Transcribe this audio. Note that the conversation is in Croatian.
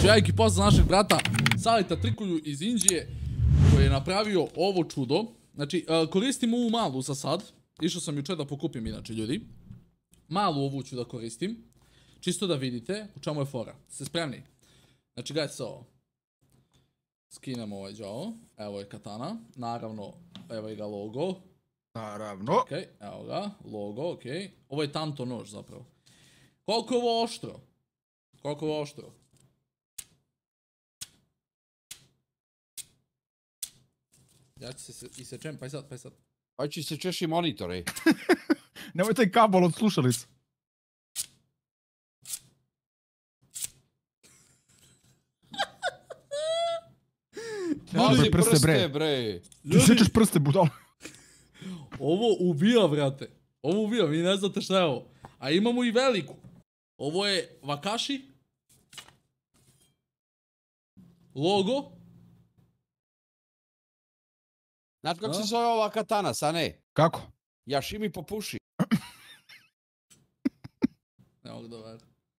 Znači, veliki pozdrav našeg brata Saleta Trikulju iz Indije koji je napravio ovo čudo. Znači, koristim ovu malu za sad. Išao sam jučer da pokupim inače, ljudi. Malu ovu ću da koristim. Čisto da vidite u čemu je fora. Ste spremni? Znači, gledajte se ovo. Skinemo ovaj džao. Evo je katana. Naravno, evo je ga logo. Naravno. Okej, evo ga. Logo, okej. Ovo je tanto nož zapravo. Koliko je ovo oštro? Koliko je ovo oštro? Ja ću se isečem, pa sad. Hoći se češi monitor, ej. Nemoj taj kabel od slušalica. Pazi prste, bre. Ti sečeš prste, budalo. Ovo ubija, brate. Ovo ubija, vi ne znate šta je ovo. A imamo i veliku. Ovo je Wakashi. Logo. Znaš kako se zove ova katana, Sane? Kako? Jašimi popuši. Ne mogu da verujem.